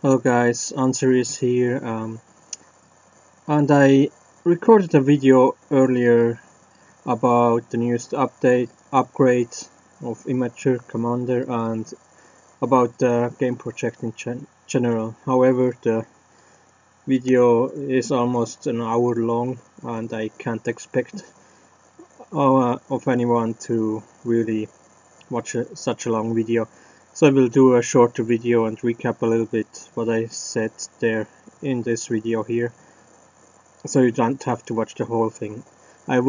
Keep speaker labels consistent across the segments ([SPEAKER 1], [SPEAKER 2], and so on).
[SPEAKER 1] Hello guys, Answer is here, and I recorded a video earlier about the newest upgrade of Immature Commander and about the game project in general. However, the video is almost an hour long and I can't expect of anyone to really watch such a long video. So I will do a shorter video and recap a little bit what I said there in this video here, so you don't have to watch the whole thing. I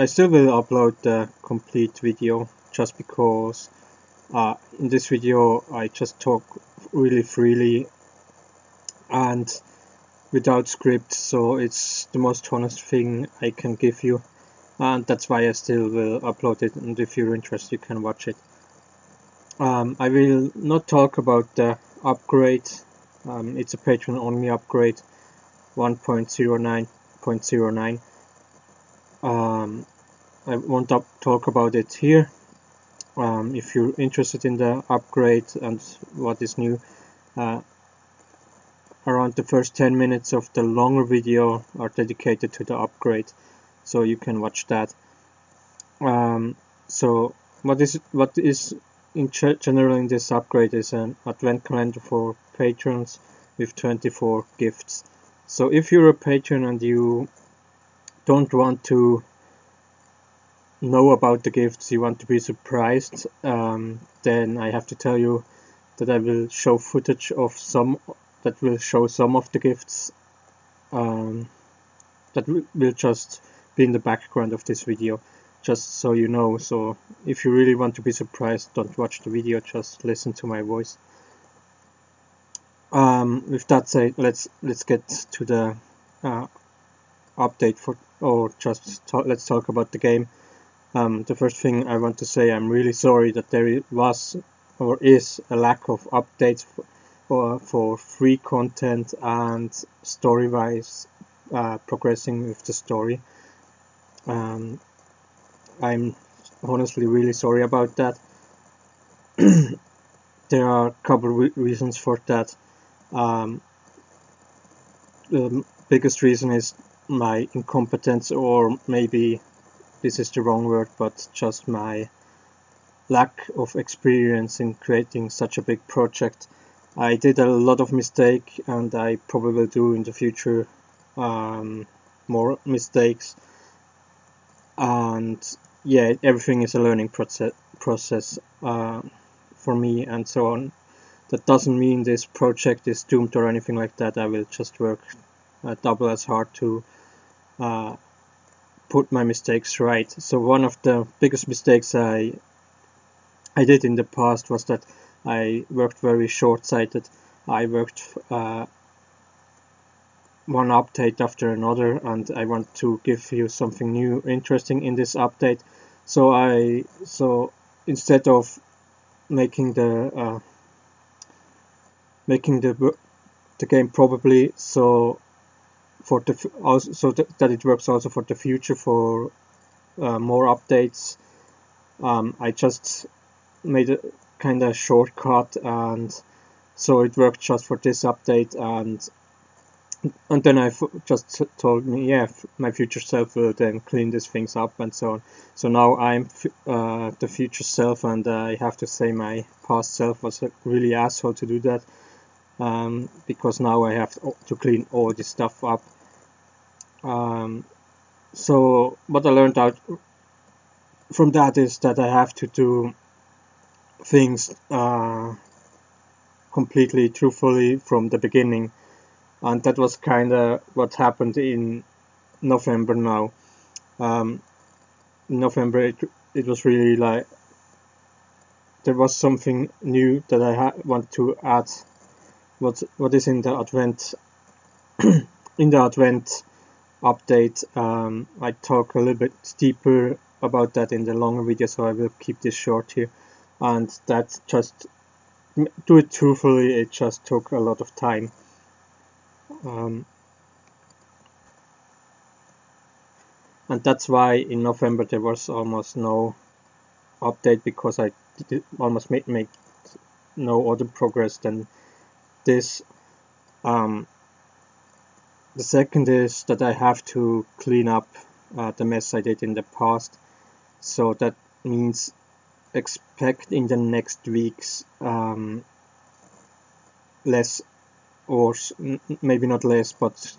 [SPEAKER 1] still will upload the complete video just because in this video I just talk really freely and without script, so it's the most honest thing I can give you, and that's why I still will upload it, and if you're interested you can watch it. I will not talk about the upgrade. It's a Patron-only upgrade 1.09.09. I won't talk about it here. If you're interested in the upgrade and what is new, around the first 10 minutes of the longer video are dedicated to the upgrade, so you can watch that. So what is in general in this upgrade is an advent calendar for patrons with 24 gifts. So if you're a patron and you don't want to know about the gifts, you want to be surprised, then I have to tell you that I will show footage of some that will show some of the gifts that will just be in the background of this video, just so you know. So if you really want to be surprised, don't watch the video, just listen to my voice. With that said, let's get to the update let's talk about the game. The first thing I want to say, I'm really sorry that there was or is a lack of updates for free content and story-wise progressing with the story. I'm honestly really sorry about that. There are a couple reasons for that. The biggest reason is my incompetence, or maybe this is the wrong word, but just my lack of experience in creating such a big project. I did a lot of mistake, and I probably will do in the future more mistakes, and yeah, everything is a learning process for me and so on. That doesn't mean this project is doomed or anything like that. I will just work double as hard to put my mistakes right. So one of the biggest mistakes I did in the past was that I worked very short-sighted. I worked one update after another, and I want to give you something new, interesting in this update. So instead of making the game probably so for the also that it works also for the future for more updates, I just made a kind of shortcut, and so it worked just for this update, and then I just told me, yeah, my future self will then clean these things up and so on. So now I'm the future self, and I have to say my past self was a really asshole to do that, because now I have to clean all this stuff up. So what I learned out from that is that I have to do things completely truthfully from the beginning, and that was kind of what happened in November now. In November it was really like there was something new that I want to add. What is in the Advent in the Advent update. I talk a little bit deeper about that in the longer video, so I will keep this short here. And that's just, do it truthfully, it just took a lot of time. And that's why in November there was almost no update, because I almost made no other progress than this. The second is that I have to clean up the mess I did in the past, so that means expect in the next weeks less, or maybe not less, but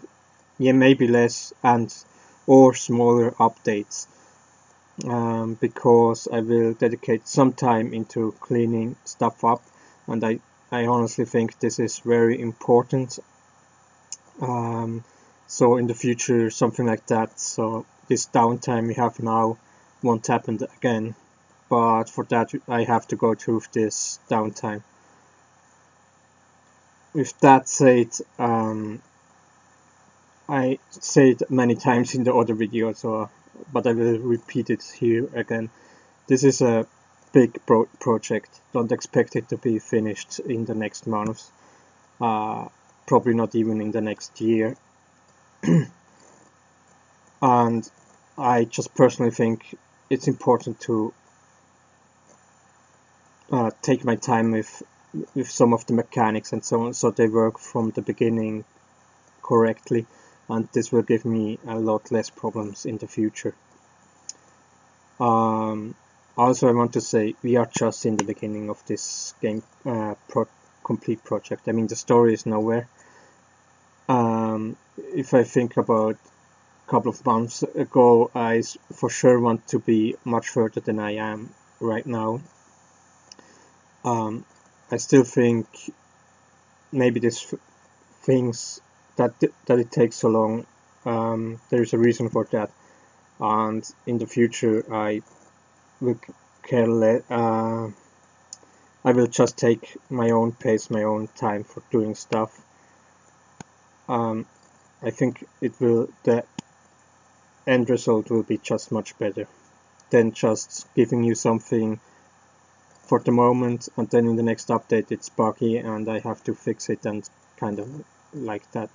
[SPEAKER 1] yeah, maybe less or smaller updates, because I will dedicate some time into cleaning stuff up, and I honestly think this is very important. So in the future, something like that, so this downtime we have now won't happen again, but for that I have to go through this downtime. With that said, I said many times in the other video, so but I will repeat it here again. This is a big project. Don't expect it to be finished in the next month, probably not even in the next year. And I just personally think it's important to take my time with some of the mechanics and so on, so they work from the beginning correctly, and this will give me a lot less problems in the future. Also, I want to say we are just in the beginning of this game complete project. I mean, the story is nowhere. If I think about a couple of months ago, I for sure want to be much further than I am right now. I still think maybe this things that it takes so long, there is a reason for that, and in the future I will I will just take my own pace, my own time for doing stuff. I think the end result will be just much better than just giving you something for the moment, and then in the next update it's buggy and I have to fix it, and kind of like that.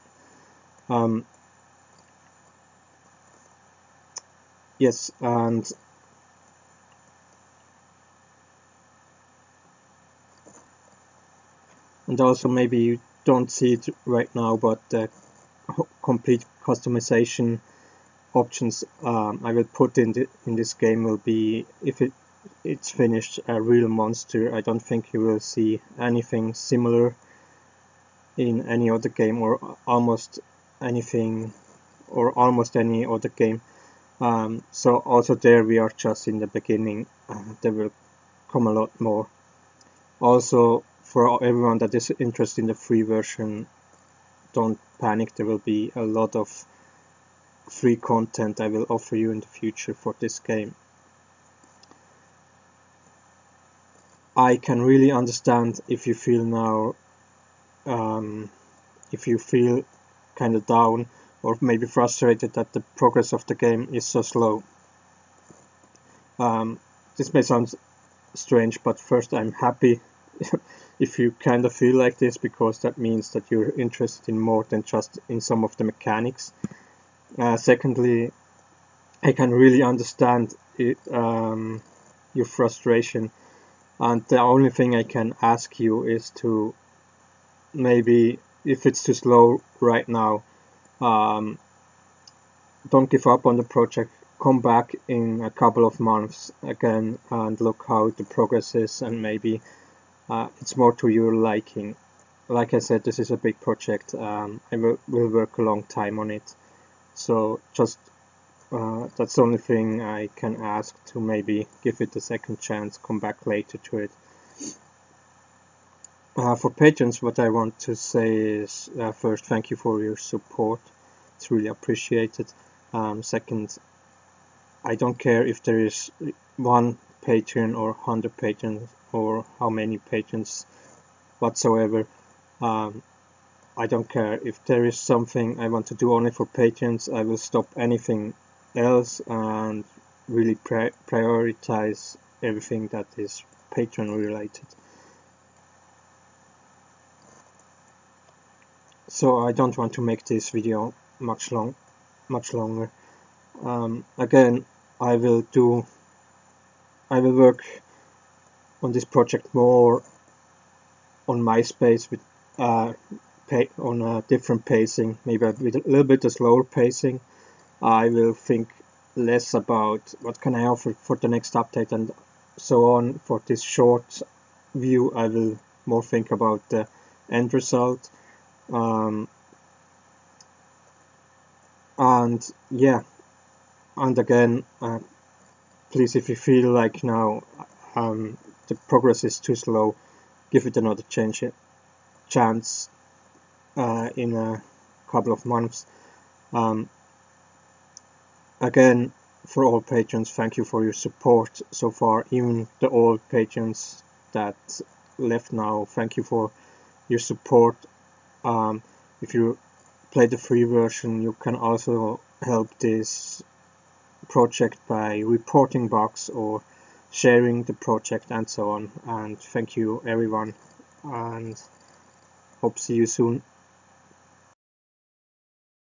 [SPEAKER 1] Yes, and also maybe you don't see it right now, but the complete customization options I will put in this game will be, if it's finished, a real monster. I don't think you will see anything similar in any other game, or almost anything, or almost any other game. So also there we are just in the beginning. There will come a lot more. Also, for everyone that is interested in the free version, don't panic, there will be a lot of free content I will offer you in the future for this game. I can really understand if you feel now, if you feel kind of down or maybe frustrated that the progress of the game is so slow. This may sound strange, but first, I'm happy if you kind of feel like this, because that means that you're interested in more than just in some of the mechanics. Secondly, I can really understand your frustration, and the only thing I can ask you is to maybe, if it's too slow right now, don't give up on the project. Come back in a couple of months again and look how the progress is, and maybe it's more to your liking. Like I said, this is a big project. I will work a long time on it, so just that's the only thing I can ask, to maybe give it a second chance, come back later to it. For patrons, what I want to say is, first, thank you for your support. It's really appreciated. Second, I don't care if there is one patron or 100 patrons or how many patrons whatsoever. I don't care. If there is something I want to do only for patrons, I will stop anything else and really prioritize everything that is patron related. So I don't want to make this video much longer. Again, I will work on this project more on MySpace with on a different pacing, maybe with a little bit of slower pacing. I will think less about what can I offer for the next update and so on. For this short view, I will more think about the end result. And yeah, and again, please, if you feel like now the progress is too slow, give it another chance in a couple of months. Again, for all patrons, thank you for your support so far. Even the old patrons that left now, thank you for your support. If you play the free version, you can also help this project by reporting bugs or sharing the project and so on. And thank you everyone, and hope to see you soon.